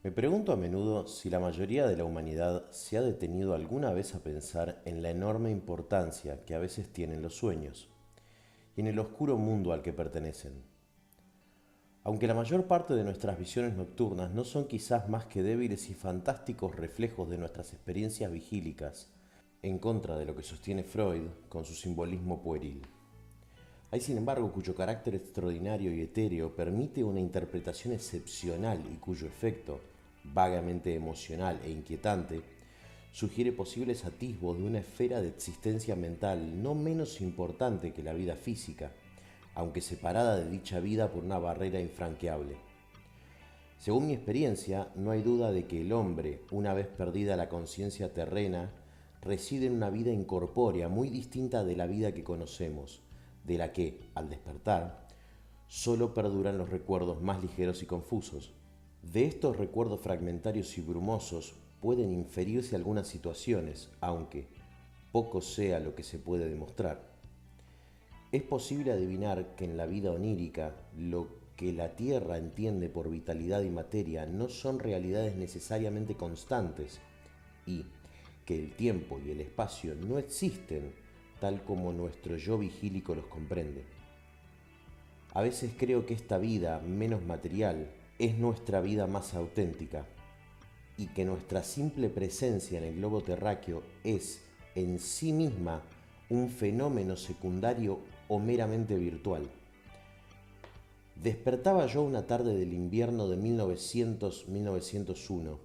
Me pregunto a menudo si la mayoría de la humanidad se ha detenido alguna vez a pensar en la enorme importancia que a veces tienen los sueños y en el oscuro mundo al que pertenecen. Aunque la mayor parte de nuestras visiones nocturnas no son quizás más que débiles y fantásticos reflejos de nuestras experiencias vigílicas, en contra de lo que sostiene Freud con su simbolismo pueril. Hay sin embargo cuyo carácter extraordinario y etéreo permite una interpretación excepcional y cuyo efecto, vagamente emocional e inquietante, sugiere posibles atisbos de una esfera de existencia mental no menos importante que la vida física, aunque separada de dicha vida por una barrera infranqueable. Según mi experiencia, no hay duda de que el hombre, una vez perdida la conciencia terrena, reside en una vida incorpórea muy distinta de la vida que conocemos, de la que, al despertar, solo perduran los recuerdos más ligeros y confusos. De estos recuerdos fragmentarios y brumosos pueden inferirse algunas situaciones, aunque poco sea lo que se puede demostrar. Es posible adivinar que en la vida onírica lo que la Tierra entiende por vitalidad y materia no son realidades necesariamente constantes y que el tiempo y el espacio no existen tal como nuestro yo vigílico los comprende. A veces creo que esta vida menos material es nuestra vida más auténtica y que nuestra simple presencia en el globo terráqueo es en sí misma un fenómeno secundario o meramente virtual. Despertaba yo una tarde del invierno de 1900-1901,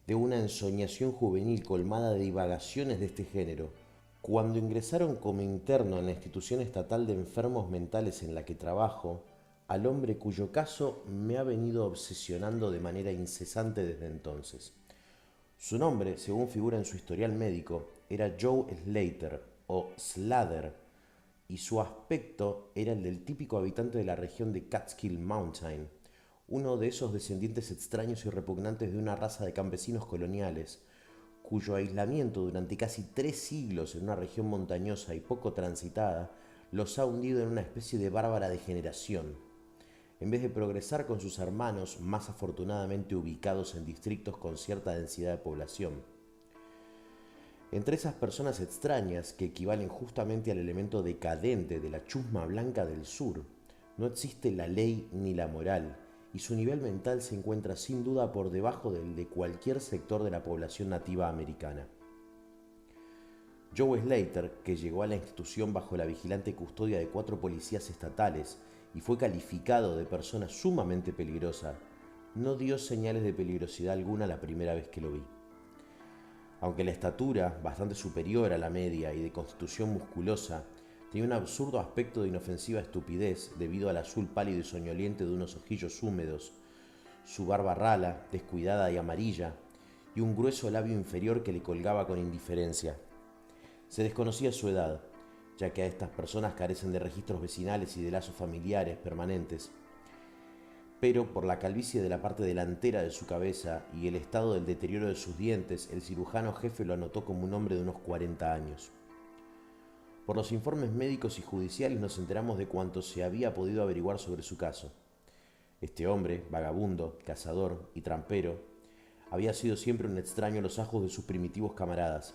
de una ensoñación juvenil colmada de divagaciones de este género, cuando ingresaron como interno en la institución estatal de enfermos mentales en la que trabajo, al hombre cuyo caso me ha venido obsesionando de manera incesante desde entonces. Su nombre, según figura en su historial médico, era Joe Slater o Slater, y su aspecto era el del típico habitante de la región de Catskill Mountain, uno de esos descendientes extraños y repugnantes de una raza de campesinos coloniales, cuyo aislamiento durante casi 3 siglos en una región montañosa y poco transitada los ha hundido en una especie de bárbara degeneración. En vez de progresar con sus hermanos, más afortunadamente ubicados en distritos con cierta densidad de población. Entre esas personas extrañas, que equivalen justamente al elemento decadente de la chusma blanca del sur, no existe la ley ni la moral, y su nivel mental se encuentra sin duda por debajo del de cualquier sector de la población nativa americana. Joe Slater, que llegó a la institución bajo la vigilante custodia de 4 policías estatales y fue calificado de persona sumamente peligrosa, no dio señales de peligrosidad alguna la primera vez que lo vi. Aunque la estatura, bastante superior a la media y de constitución musculosa, tenía un absurdo aspecto de inofensiva estupidez debido al azul pálido y soñoliente de unos ojillos húmedos, su barba rala, descuidada y amarilla, y un grueso labio inferior que le colgaba con indiferencia. Se desconocía su edad, ya que a estas personas carecen de registros vecinales y de lazos familiares permanentes, pero por la calvicie de la parte delantera de su cabeza y el estado del deterioro de sus dientes, el cirujano jefe lo anotó como un hombre de unos 40 años. Por los informes médicos y judiciales nos enteramos de cuanto se había podido averiguar sobre su caso. Este hombre, vagabundo, cazador y trampero, había sido siempre un extraño a los ojos de sus primitivos camaradas.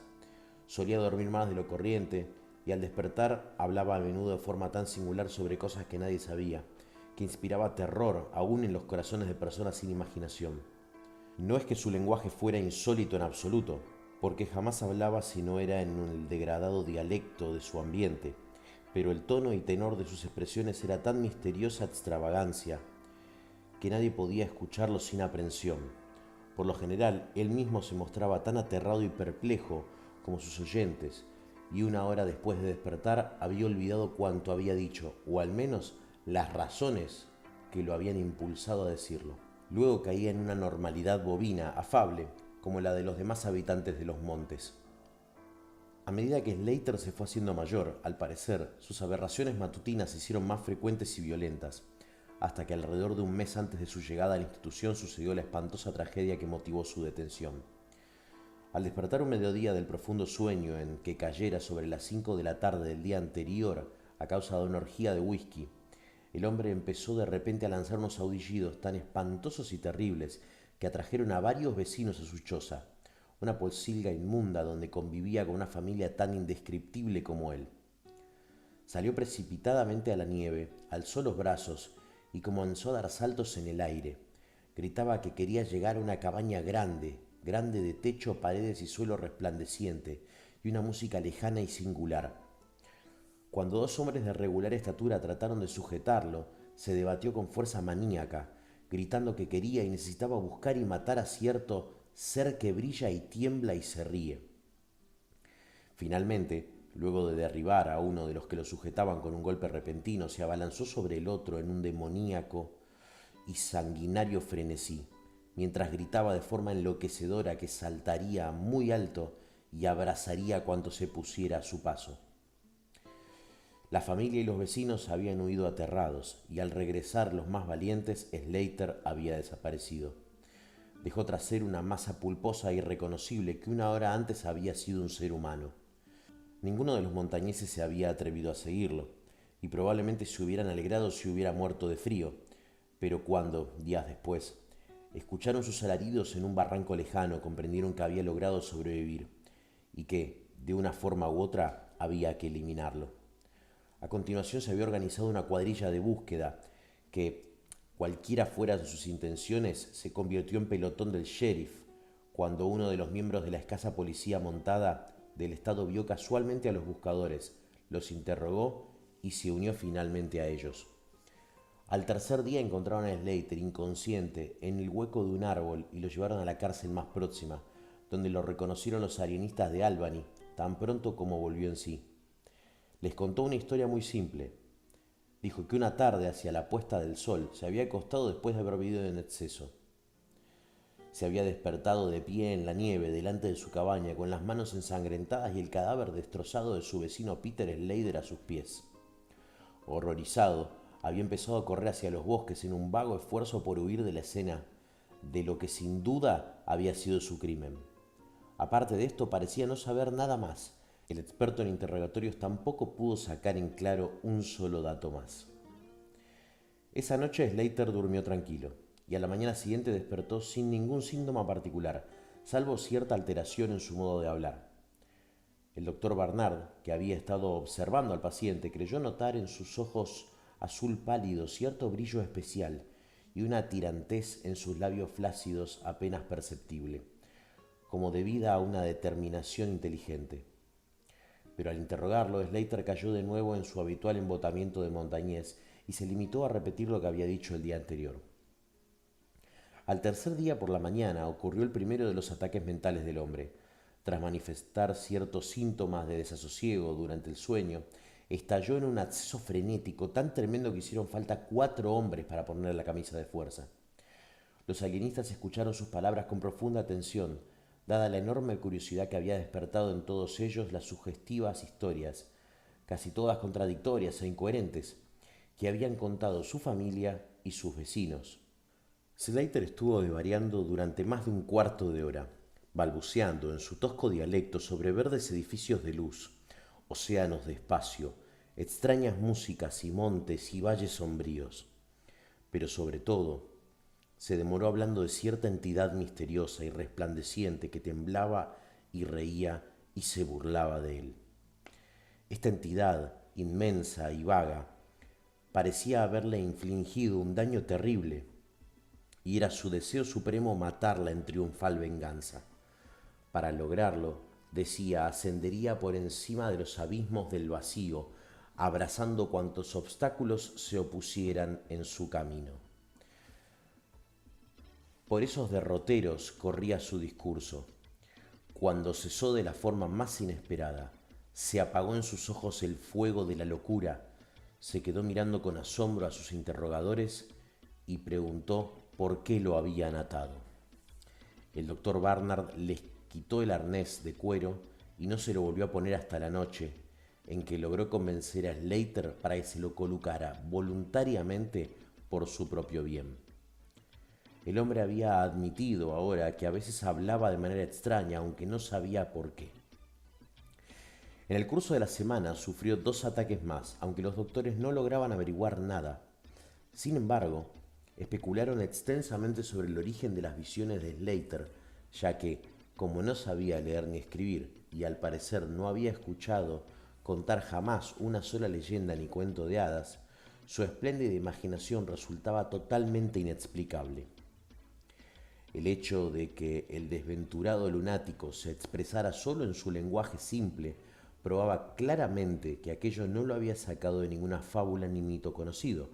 Solía dormir más de lo corriente y al despertar hablaba a menudo de forma tan singular sobre cosas que nadie sabía, que inspiraba terror aún en los corazones de personas sin imaginación. No es que su lenguaje fuera insólito en absoluto, porque jamás hablaba si no era en el degradado dialecto de su ambiente, pero el tono y tenor de sus expresiones era tan misteriosa extravagancia que nadie podía escucharlo sin aprensión. Por lo general, él mismo se mostraba tan aterrado y perplejo como sus oyentes, y una hora después de despertar había olvidado cuanto había dicho, o al menos las razones que lo habían impulsado a decirlo. Luego caía en una normalidad bovina, afable, como la de los demás habitantes de los montes. A medida que Slater se fue haciendo mayor, al parecer, sus aberraciones matutinas se hicieron más frecuentes y violentas, hasta que alrededor de un mes antes de su llegada a la institución sucedió la espantosa tragedia que motivó su detención. Al despertar un mediodía del profundo sueño en que cayera sobre las 5 de la tarde del día anterior a causa de una orgía de whisky, el hombre empezó de repente a lanzar unos aullidos tan espantosos y terribles que atrajeron a varios vecinos a su choza, una pocilga inmunda donde convivía con una familia tan indescriptible como él. Salió precipitadamente a la nieve, alzó los brazos y comenzó a dar saltos en el aire. Gritaba que quería llegar a una cabaña grande, grande de techo, paredes y suelo resplandeciente, y una música lejana y singular. Cuando dos hombres de regular estatura trataron de sujetarlo, se debatió con fuerza maníaca, gritando que quería y necesitaba buscar y matar a cierto ser que brilla y tiembla y se ríe. Finalmente, luego de derribar a uno de los que lo sujetaban con un golpe repentino, se abalanzó sobre el otro en un demoníaco y sanguinario frenesí, mientras gritaba de forma enloquecedora que saltaría muy alto y abrazaría a cuanto se pusiera a su paso. La familia y los vecinos habían huido aterrados, y al regresar los más valientes, Slater había desaparecido. Dejó tras él una masa pulposa e irreconocible que una hora antes había sido un ser humano. Ninguno de los montañeses se había atrevido a seguirlo, y probablemente se hubieran alegrado si hubiera muerto de frío, pero cuando, días después, escucharon sus alaridos en un barranco lejano, comprendieron que había logrado sobrevivir, y que, de una forma u otra, había que eliminarlo. A continuación se había organizado una cuadrilla de búsqueda que, cualquiera fueran sus intenciones, se convirtió en pelotón del sheriff, cuando uno de los miembros de la escasa policía montada del estado vio casualmente a los buscadores, los interrogó y se unió finalmente a ellos. Al tercer día encontraron a Slater inconsciente en el hueco de un árbol y lo llevaron a la cárcel más próxima, donde lo reconocieron los arianistas de Albany tan pronto como volvió en sí. Les contó una historia muy simple. Dijo que una tarde hacia la puesta del sol se había acostado después de haber bebido en exceso. Se había despertado de pie en la nieve delante de su cabaña con las manos ensangrentadas y el cadáver destrozado de su vecino Peter Slater a sus pies. Horrorizado, había empezado a correr hacia los bosques en un vago esfuerzo por huir de la escena de lo que sin duda había sido su crimen. Aparte de esto, parecía no saber nada más. El experto en interrogatorios tampoco pudo sacar en claro un solo dato más. Esa noche Slater durmió tranquilo y a la mañana siguiente despertó sin ningún síntoma particular, salvo cierta alteración en su modo de hablar. El doctor Barnard, que había estado observando al paciente, creyó notar en sus ojos azul pálido cierto brillo especial y una tirantez en sus labios flácidos apenas perceptible, como debida a una determinación inteligente. Pero al interrogarlo, Slater cayó de nuevo en su habitual embotamiento de montañés y se limitó a repetir lo que había dicho el día anterior. Al tercer día por la mañana ocurrió el primero de los ataques mentales del hombre. Tras manifestar ciertos síntomas de desasosiego durante el sueño, estalló en un acceso frenético tan tremendo que hicieron falta 4 hombres para ponerle la camisa de fuerza. Los alienistas escucharon sus palabras con profunda atención, dada la enorme curiosidad que había despertado en todos ellos las sugestivas historias, casi todas contradictorias e incoherentes, que habían contado su familia y sus vecinos. Slater estuvo divariando durante más de un cuarto de hora, balbuceando en su tosco dialecto sobre verdes edificios de luz, océanos de espacio, extrañas músicas y montes y valles sombríos. Pero sobre todo, se demoró hablando de cierta entidad misteriosa y resplandeciente que temblaba y reía y se burlaba de él. Esta entidad, inmensa y vaga, parecía haberle infligido un daño terrible, y era su deseo supremo matarla en triunfal venganza. Para lograrlo, decía, ascendería por encima de los abismos del vacío, abrazando cuantos obstáculos se opusieran en su camino. Por esos derroteros corría su discurso. Cuando cesó de la forma más inesperada, se apagó en sus ojos el fuego de la locura, se quedó mirando con asombro a sus interrogadores y preguntó por qué lo habían atado. El doctor Barnard les quitó el arnés de cuero y no se lo volvió a poner hasta la noche, en que logró convencer a Slater para que se lo colocara voluntariamente por su propio bien. El hombre había admitido ahora que a veces hablaba de manera extraña, aunque no sabía por qué. En el curso de la semana sufrió 2 ataques más, aunque los doctores no lograban averiguar nada. Sin embargo, especularon extensamente sobre el origen de las visiones de Slater, ya que, como no sabía leer ni escribir y al parecer no había escuchado contar jamás una sola leyenda ni cuento de hadas, su espléndida imaginación resultaba totalmente inexplicable. El hecho de que el desventurado lunático se expresara solo en su lenguaje simple probaba claramente que aquello no lo había sacado de ninguna fábula ni mito conocido.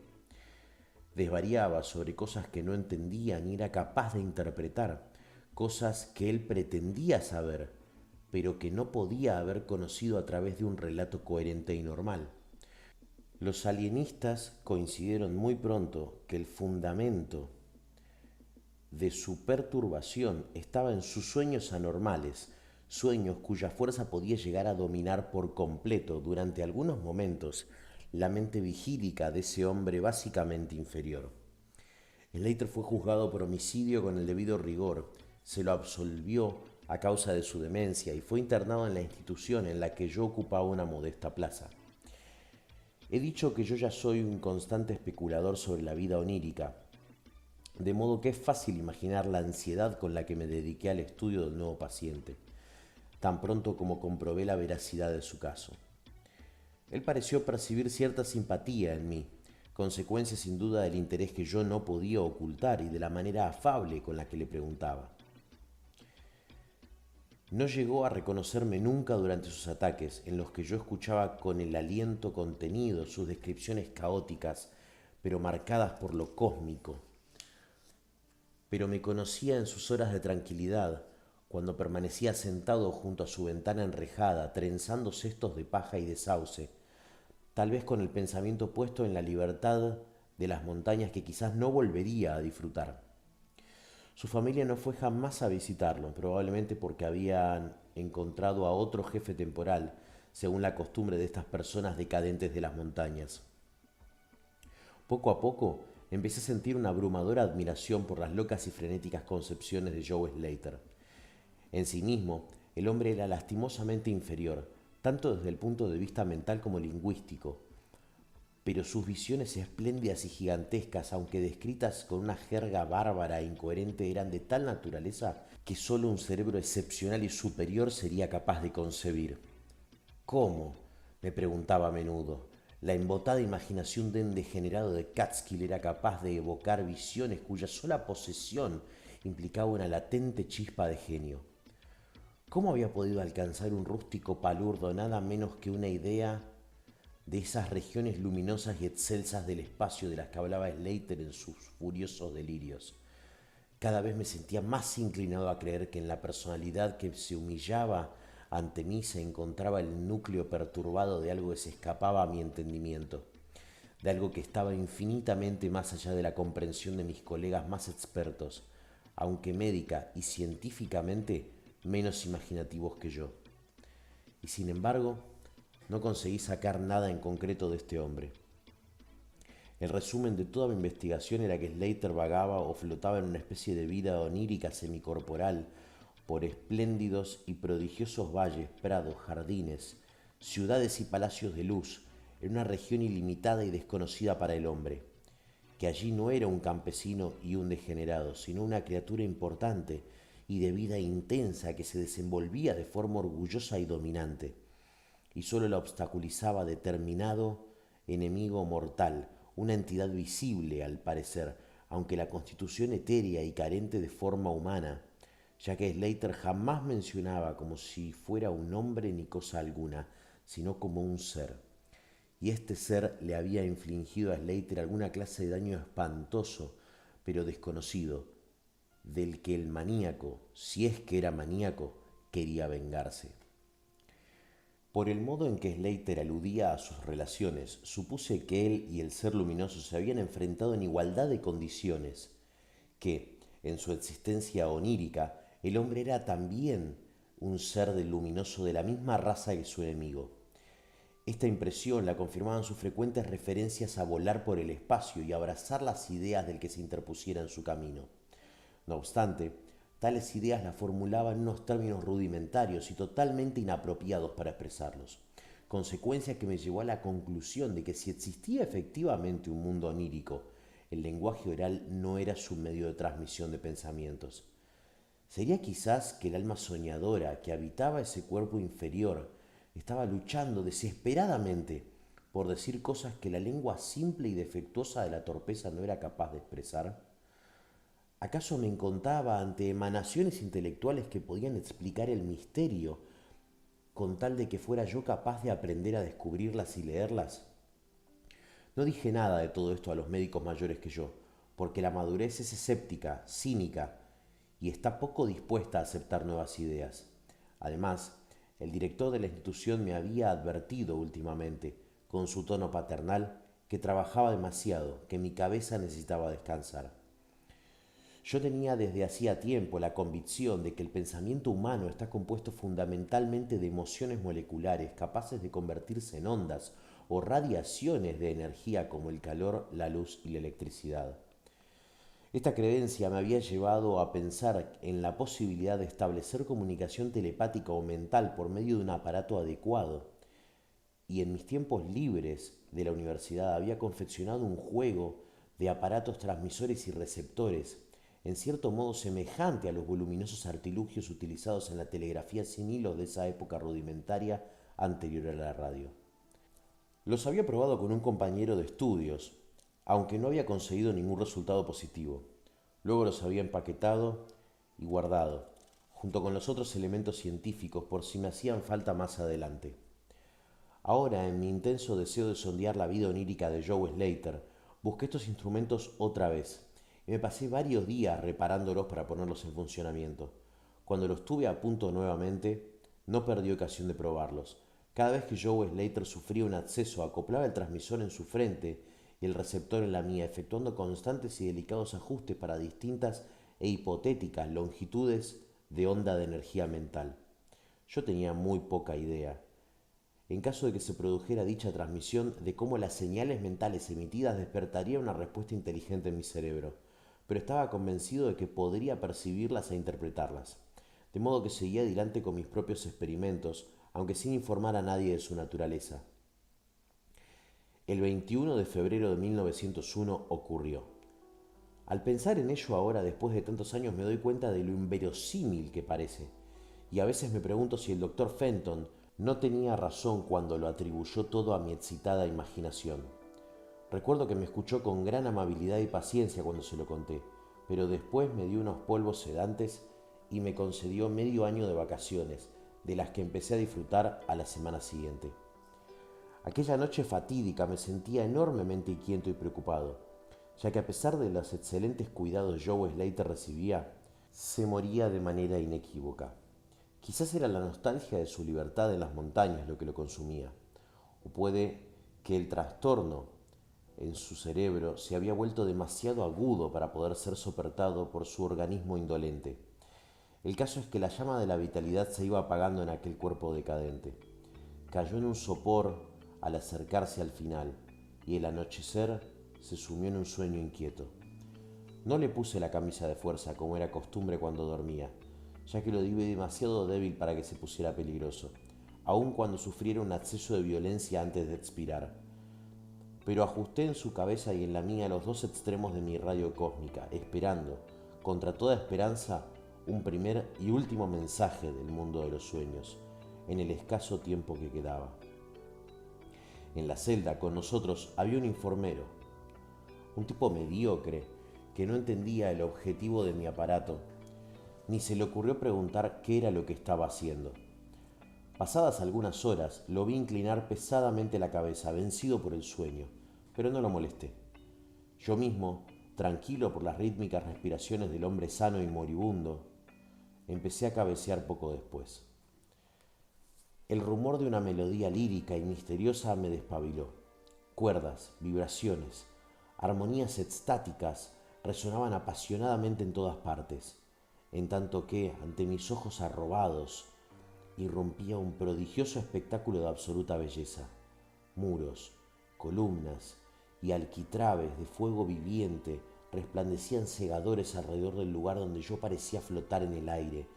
Desvariaba sobre cosas que no entendía ni era capaz de interpretar, cosas que él pretendía saber, pero que no podía haber conocido a través de un relato coherente y normal. Los alienistas coincidieron muy pronto que el fundamento de su perturbación estaba en sus sueños anormales, sueños cuya fuerza podía llegar a dominar por completo durante algunos momentos la mente vigílica de ese hombre básicamente inferior. Slater fue juzgado por homicidio con el debido rigor, se lo absolvió a causa de su demencia y fue internado en la institución en la que yo ocupaba una modesta plaza. He dicho que yo ya soy un constante especulador sobre la vida onírica, de modo que es fácil imaginar la ansiedad con la que me dediqué al estudio del nuevo paciente, tan pronto como comprobé la veracidad de su caso. Él pareció percibir cierta simpatía en mí, consecuencia sin duda del interés que yo no podía ocultar y de la manera afable con la que le preguntaba. No llegó a reconocerme nunca durante sus ataques, en los que yo escuchaba con el aliento contenido sus descripciones caóticas, pero marcadas por lo cósmico. Pero me conocía en sus horas de tranquilidad, cuando permanecía sentado junto a su ventana enrejada, trenzando cestos de paja y de sauce, tal vez con el pensamiento puesto en la libertad de las montañas que quizás no volvería a disfrutar. Su familia no fue jamás a visitarlo, probablemente porque habían encontrado a otro jefe temporal, según la costumbre de estas personas decadentes de las montañas. Poco a poco empecé a sentir una abrumadora admiración por las locas y frenéticas concepciones de Joe Slater. En sí mismo, el hombre era lastimosamente inferior, tanto desde el punto de vista mental como lingüístico, pero sus visiones espléndidas y gigantescas, aunque descritas con una jerga bárbara e incoherente, eran de tal naturaleza que solo un cerebro excepcional y superior sería capaz de concebir. ¿Cómo?, me preguntaba a menudo. La embotada imaginación de un degenerado de Catskill era capaz de evocar visiones cuya sola posesión implicaba una latente chispa de genio. ¿Cómo había podido alcanzar un rústico palurdo nada menos que una idea de esas regiones luminosas y excelsas del espacio de las que hablaba Slater en sus furiosos delirios? Cada vez me sentía más inclinado a creer que en la personalidad que se humillaba ante mí se encontraba el núcleo perturbado de algo que se escapaba a mi entendimiento, de algo que estaba infinitamente más allá de la comprensión de mis colegas más expertos, aunque médica y científicamente menos imaginativos que yo. Y sin embargo, no conseguí sacar nada en concreto de este hombre. El resumen de toda mi investigación era que Slater vagaba o flotaba en una especie de vida onírica semicorporal por espléndidos y prodigiosos valles, prados, jardines, ciudades y palacios de luz, en una región ilimitada y desconocida para el hombre, que allí no era un campesino y un degenerado, sino una criatura importante y de vida intensa que se desenvolvía de forma orgullosa y dominante, y solo la obstaculizaba determinado enemigo mortal, una entidad visible al parecer, aunque la constitución etérea y carente de forma humana, ya que Slater jamás mencionaba como si fuera un hombre ni cosa alguna, sino como un ser. Y este ser le había infligido a Slater alguna clase de daño espantoso, pero desconocido, del que el maníaco, si es que era maníaco, quería vengarse. Por el modo en que Slater aludía a sus relaciones, supuse que él y el ser luminoso se habían enfrentado en igualdad de condiciones, que, en su existencia onírica, el hombre era también un ser del luminoso de la misma raza que su enemigo. Esta impresión la confirmaban sus frecuentes referencias a volar por el espacio y abrazar las ideas del que se interpusiera en su camino. No obstante, tales ideas las formulaba en unos términos rudimentarios y totalmente inapropiados para expresarlos, consecuencia que me llevó a la conclusión de que si existía efectivamente un mundo onírico, el lenguaje oral no era su medio de transmisión de pensamientos. ¿Sería quizás que el alma soñadora que habitaba ese cuerpo inferior estaba luchando desesperadamente por decir cosas que la lengua simple y defectuosa de la torpeza no era capaz de expresar? ¿Acaso me encontraba ante emanaciones intelectuales que podían explicar el misterio con tal de que fuera yo capaz de aprender a descubrirlas y leerlas? No dije nada de todo esto a los médicos mayores que yo, porque la madurez es escéptica, cínica y está poco dispuesta a aceptar nuevas ideas. Además, el director de la institución me había advertido últimamente, con su tono paternal, que trabajaba demasiado, que mi cabeza necesitaba descansar. Yo tenía desde hacía tiempo la convicción de que el pensamiento humano está compuesto fundamentalmente de emociones moleculares capaces de convertirse en ondas o radiaciones de energía como el calor, la luz y la electricidad. Esta creencia me había llevado a pensar en la posibilidad de establecer comunicación telepática o mental por medio de un aparato adecuado, y en mis tiempos libres de la universidad había confeccionado un juego de aparatos transmisores y receptores, en cierto modo semejante a los voluminosos artilugios utilizados en la telegrafía sin hilos de esa época rudimentaria anterior a la radio. Los había probado con un compañero de estudios, aunque no había conseguido ningún resultado positivo. Luego los había empaquetado y guardado, junto con los otros elementos científicos por si me hacían falta más adelante. Ahora, en mi intenso deseo de sondear la vida onírica de Joe Slater, busqué estos instrumentos otra vez y me pasé varios días reparándolos para ponerlos en funcionamiento. Cuando los tuve a punto nuevamente, no perdí ocasión de probarlos. Cada vez que Joe Slater sufría un acceso, acoplaba el transmisor en su frente y el receptor en la mía, efectuando constantes y delicados ajustes para distintas e hipotéticas longitudes de onda de energía mental. Yo tenía muy poca idea, en caso de que se produjera dicha transmisión, de cómo las señales mentales emitidas despertarían una respuesta inteligente en mi cerebro, pero estaba convencido de que podría percibirlas e interpretarlas, de modo que seguía adelante con mis propios experimentos, aunque sin informar a nadie de su naturaleza. El 21 de febrero de 1901 ocurrió. Al pensar en ello ahora, después de tantos años, me doy cuenta de lo inverosímil que parece, y a veces me pregunto si el doctor Fenton no tenía razón cuando lo atribuyó todo a mi excitada imaginación. Recuerdo que me escuchó con gran amabilidad y paciencia cuando se lo conté, pero después me dio unos polvos sedantes y me concedió medio año de vacaciones, de las que empecé a disfrutar a la semana siguiente. Aquella noche fatídica me sentía enormemente inquieto y preocupado, ya que a pesar de los excelentes cuidados Joe Slater recibía, se moría de manera inequívoca. Quizás era la nostalgia de su libertad en las montañas lo que lo consumía, o puede que el trastorno en su cerebro se había vuelto demasiado agudo para poder ser soportado por su organismo indolente. El caso es que la llama de la vitalidad se iba apagando en aquel cuerpo decadente. Cayó en un sopor al acercarse al final, y el anochecer se sumió en un sueño inquieto. No le puse la camisa de fuerza como era costumbre cuando dormía, ya que lo vi demasiado débil para que se pusiera peligroso, aun cuando sufriera un acceso de violencia antes de expirar. Pero ajusté en su cabeza y en la mía los dos extremos de mi radio cósmica, esperando, contra toda esperanza, un primer y último mensaje del mundo de los sueños, en el escaso tiempo que quedaba. En la celda con nosotros había un informero, un tipo mediocre que no entendía el objetivo de mi aparato, ni se le ocurrió preguntar qué era lo que estaba haciendo. Pasadas algunas horas, lo vi inclinar pesadamente la cabeza, vencido por el sueño, pero no lo molesté. Yo mismo, tranquilo por las rítmicas respiraciones del hombre sano y moribundo, empecé a cabecear poco después. El rumor de una melodía lírica y misteriosa me despabiló. Cuerdas, vibraciones, armonías extáticas resonaban apasionadamente en todas partes, en tanto que, ante mis ojos arrobados, irrumpía un prodigioso espectáculo de absoluta belleza. Muros, columnas y alquitrabes de fuego viviente resplandecían cegadores alrededor del lugar donde yo parecía flotar en el aire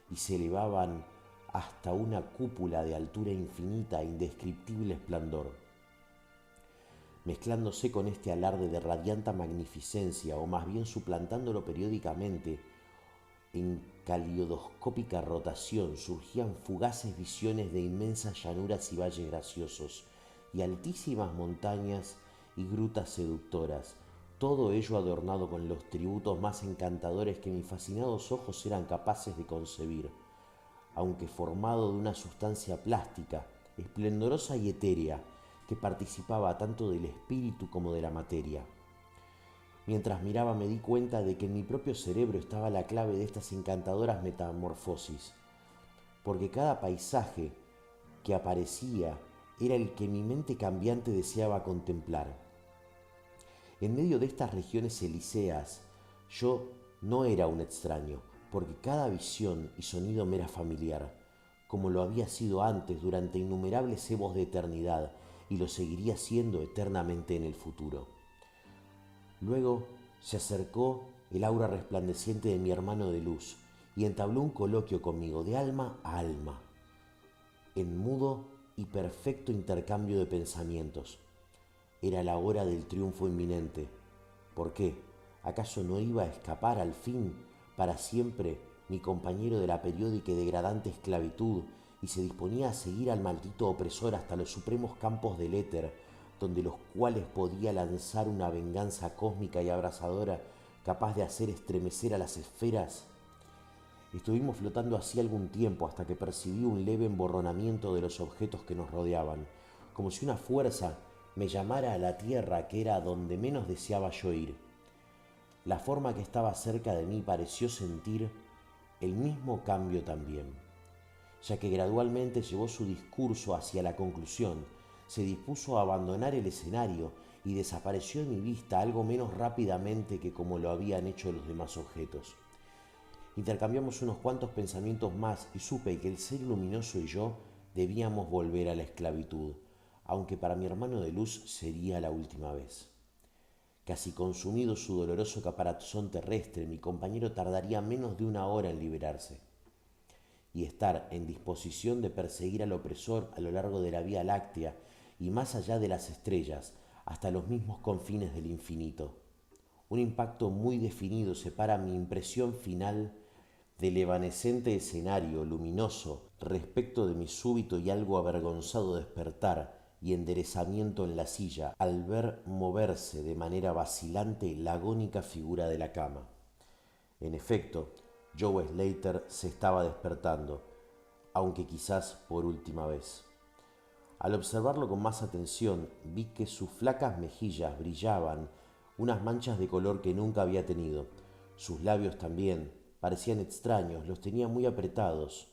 y se elevaban hasta una cúpula de altura infinita e indescriptible esplendor. mezclándose con este alarde de radiante magnificencia, o más bien suplantándolo periódicamente. En caleidoscópica rotación surgían fugaces visiones de inmensas llanuras y valles graciosos, y altísimas montañas y grutas seductoras, todo ello adornado con los tributos más encantadores que mis fascinados ojos eran capaces de concebir, aunque formado de una sustancia plástica, esplendorosa y etérea, que participaba tanto del espíritu como de la materia. Mientras miraba me di cuenta de que en mi propio cerebro estaba la clave de estas encantadoras metamorfosis, porque cada paisaje que aparecía era el que mi mente cambiante deseaba contemplar. En medio de estas regiones elíseas, yo no era un extraño, porque cada visión y sonido me era familiar, como lo había sido antes durante innumerables ecos de eternidad, y lo seguiría siendo eternamente en el futuro. Luego se acercó el aura resplandeciente de mi hermano de luz y entabló un coloquio conmigo de alma a alma, en mudo y perfecto intercambio de pensamientos. Era la hora del triunfo inminente. ¿Por qué? ¿Acaso no iba a escapar al fin, para siempre, mi compañero de la periódica y degradante esclavitud, y se disponía a seguir al maldito opresor hasta los supremos campos del éter, donde los cuales podía lanzar una venganza cósmica y abrasadora capaz de hacer estremecer a las esferas? Estuvimos flotando así algún tiempo hasta que percibí un leve emborronamiento de los objetos que nos rodeaban, como si una fuerza me llamara a la tierra, que era donde menos deseaba yo ir. La forma que estaba cerca de mí pareció sentir el mismo cambio también, ya que gradualmente llevó su discurso hacia la conclusión, se dispuso a abandonar el escenario y desapareció de mi vista algo menos rápidamente que como lo habían hecho los demás objetos. Intercambiamos unos cuantos pensamientos más y supe que el ser luminoso y yo debíamos volver a la esclavitud, aunque para mi hermano de luz sería la última vez. Casi consumido su doloroso caparazón terrestre, mi compañero tardaría menos de 1 hora en liberarse y estar en disposición de perseguir al opresor a lo largo de la Vía Láctea y más allá de las estrellas, hasta los mismos confines del infinito. Un impacto muy definido separa mi impresión final del evanescente escenario luminoso respecto de mi súbito y algo avergonzado despertar y enderezamiento en la silla al ver moverse de manera vacilante la agónica figura de la cama. En efecto, Joe Slater se estaba despertando, aunque quizás por última vez. Al observarlo con más atención, vi que sus flacas mejillas brillaban unas manchas de color que nunca había tenido. Sus labios también parecían extraños, los tenía muy apretados,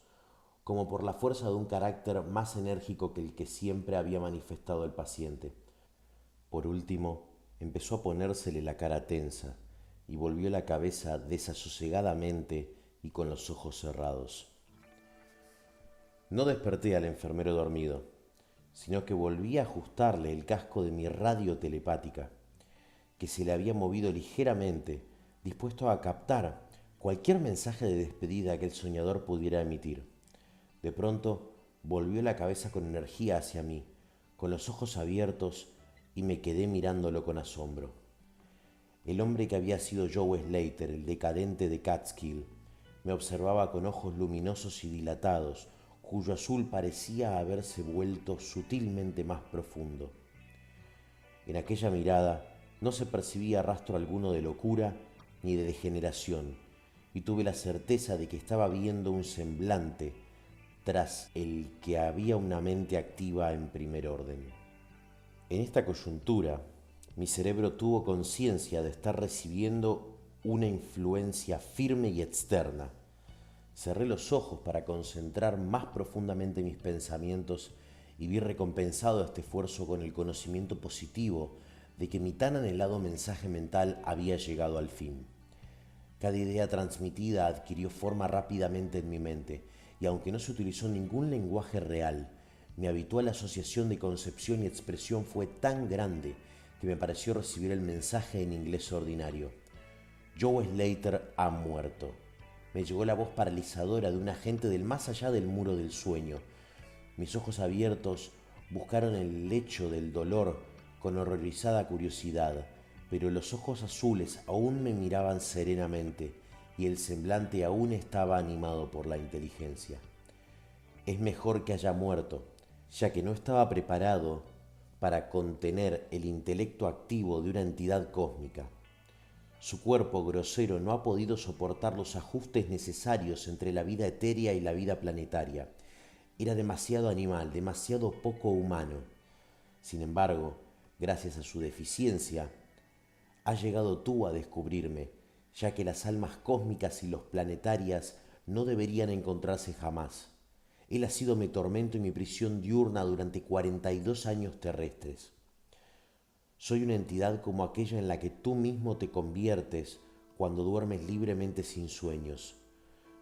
como por la fuerza de un carácter más enérgico que el que siempre había manifestado el paciente. Por último, empezó a ponérsele la cara tensa y volvió la cabeza desasosegadamente y con los ojos cerrados. No desperté al enfermero dormido, sino que volví a ajustarle el casco de mi radio telepática, que se le había movido ligeramente, dispuesto a captar cualquier mensaje de despedida que el soñador pudiera emitir. De pronto volvió la cabeza con energía hacia mí, con los ojos abiertos, y me quedé mirándolo con asombro. El hombre que había sido Joe Slater, el decadente de Catskill, me observaba con ojos luminosos y dilatados, cuyo azul parecía haberse vuelto sutilmente más profundo. En aquella mirada no se percibía rastro alguno de locura ni de degeneración, y tuve la certeza de que estaba viendo un semblante tras el que había una mente activa en primer orden. En esta coyuntura, mi cerebro tuvo conciencia de estar recibiendo una influencia firme y externa. Cerré los ojos para concentrar más profundamente mis pensamientos y vi recompensado este esfuerzo con el conocimiento positivo de que mi tan anhelado mensaje mental había llegado al fin. Cada idea transmitida adquirió forma rápidamente en mi mente, y aunque no se utilizó ningún lenguaje real, mi habitual asociación de concepción y expresión fue tan grande que me pareció recibir el mensaje en inglés ordinario. Joe Slater ha muerto. Me llegó la voz paralizadora de un agente del más allá del muro del sueño. Mis ojos abiertos buscaron el lecho del dolor con horrorizada curiosidad, pero los ojos azules aún me miraban serenamente y el semblante aún estaba animado por la inteligencia. Es mejor que haya muerto, ya que no estaba preparado para contener el intelecto activo de una entidad cósmica. Su cuerpo grosero no ha podido soportar los ajustes necesarios entre la vida etérea y la vida planetaria. Era demasiado animal, demasiado poco humano. Sin embargo, gracias a su deficiencia, has llegado tú a descubrirme, ya que las almas cósmicas y los planetarias no deberían encontrarse jamás. Él ha sido mi tormento y mi prisión diurna durante 42 años terrestres. Soy una entidad como aquella en la que tú mismo te conviertes cuando duermes libremente sin sueños.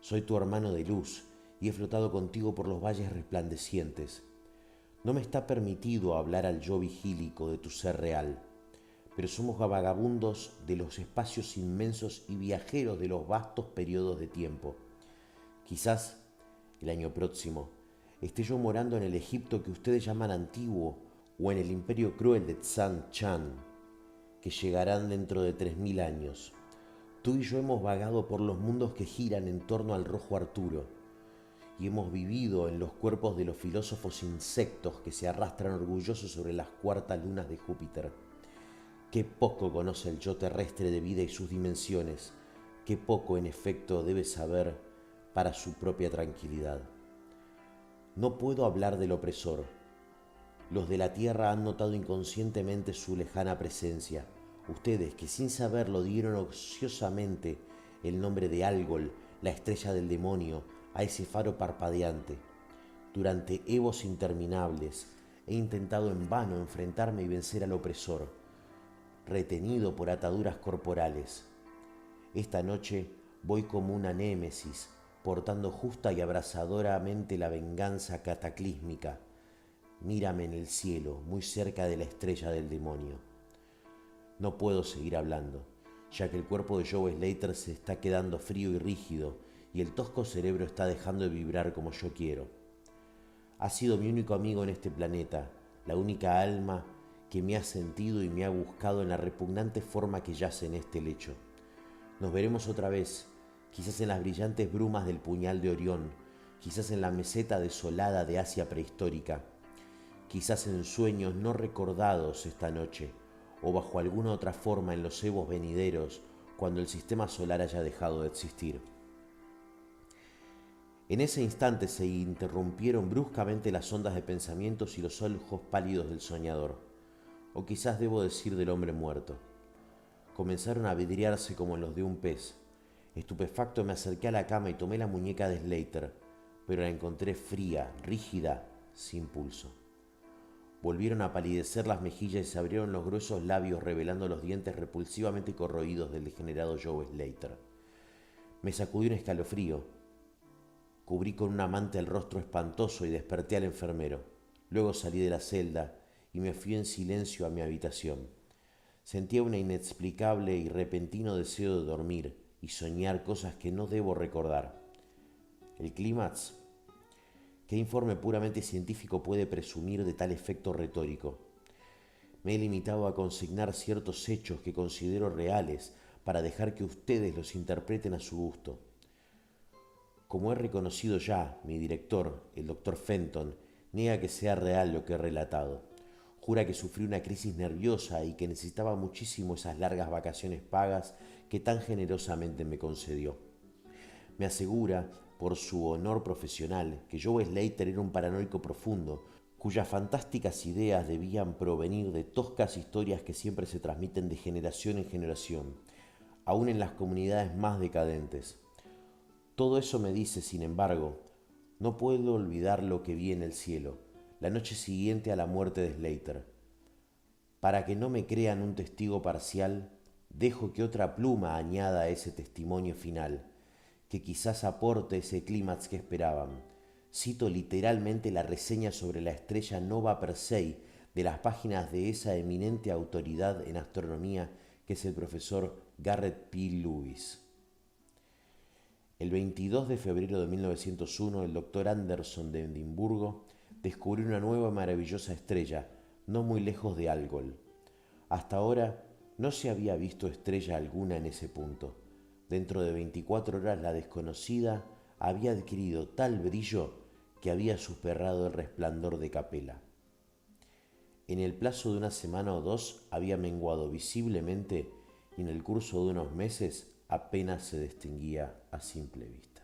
Soy tu hermano de luz y he flotado contigo por los valles resplandecientes. No me está permitido hablar al yo vigílico de tu ser real, pero somos vagabundos de los espacios inmensos y viajeros de los vastos periodos de tiempo. Quizás el año próximo esté yo morando en el Egipto que ustedes llaman antiguo o en el imperio cruel de Tsan Chan, que llegarán dentro de 3000 años. Tú y yo hemos vagado por los mundos que giran en torno al rojo Arturo y hemos vivido en los cuerpos de los filósofos insectos que se arrastran orgullosos sobre las cuartas lunas de Júpiter. Qué poco conoce el yo terrestre de vida y sus dimensiones, qué poco en efecto debe saber para su propia tranquilidad. No puedo hablar del opresor. Los de la Tierra han notado inconscientemente su lejana presencia. Ustedes, que sin saberlo dieron ociosamente el nombre de Algol, la estrella del demonio, a ese faro parpadeante. Durante evos interminables he intentado en vano enfrentarme y vencer al opresor, retenido por ataduras corporales. Esta noche voy como una némesis, portando justa y abrasadoramente la venganza cataclísmica. Mírame en el cielo, muy cerca de la estrella del demonio. No puedo seguir hablando, ya que el cuerpo de Joe Slater se está quedando frío y rígido y el tosco cerebro está dejando de vibrar como yo quiero. Ha sido mi único amigo en este planeta, la única alma que me ha sentido y me ha buscado en la repugnante forma que yace en este lecho. Nos veremos otra vez, quizás en las brillantes brumas del puñal de Orión, quizás en la meseta desolada de Asia prehistórica, quizás en sueños no recordados esta noche, o bajo alguna otra forma en los evos venideros, cuando el sistema solar haya dejado de existir. En ese instante se interrumpieron bruscamente las ondas de pensamientos y los ojos pálidos del soñador, o quizás debo decir del hombre muerto. Comenzaron a vidriarse como los de un pez. Estupefacto me acerqué a la cama y tomé la muñeca de Slater, pero la encontré fría, rígida, sin pulso. Volvieron a palidecer las mejillas y se abrieron los gruesos labios revelando los dientes repulsivamente corroídos del degenerado Joe Slater. Me sacudí un escalofrío. Cubrí con una manta el rostro espantoso y desperté al enfermero. Luego salí de la celda y me fui en silencio a mi habitación. Sentía un inexplicable y repentino deseo de dormir y soñar cosas que no debo recordar. El clímax. ¿Qué informe puramente científico puede presumir de tal efecto retórico? Me he limitado a consignar ciertos hechos que considero reales para dejar que ustedes los interpreten a su gusto. Como he reconocido ya, mi director, el Dr. Fenton, niega que sea real lo que he relatado. Jura que sufrí una crisis nerviosa y que necesitaba muchísimo esas largas vacaciones pagas que tan generosamente me concedió. Me asegura, por su honor profesional, que Joe Slater era un paranoico profundo, cuyas fantásticas ideas debían provenir de toscas historias que siempre se transmiten de generación en generación, aún en las comunidades más decadentes. Todo eso me dice, sin embargo, no puedo olvidar lo que vi en el cielo, la noche siguiente a la muerte de Slater. Para que no me crean un testigo parcial, dejo que otra pluma añada a ese testimonio final, que quizás aporte ese clímax que esperaban. Cito literalmente la reseña sobre la estrella Nova Persei de las páginas de esa eminente autoridad en astronomía que es el profesor Garrett P. Lewis. El 22 de febrero de 1901, el doctor Anderson de Edimburgo descubrió una nueva y maravillosa estrella, no muy lejos de Algol. Hasta ahora no se había visto estrella alguna en ese punto. Dentro de 24 horas la desconocida había adquirido tal brillo que había superado el resplandor de Capella. En el plazo de una semana o dos había menguado visiblemente y en el curso de unos meses apenas se distinguía a simple vista.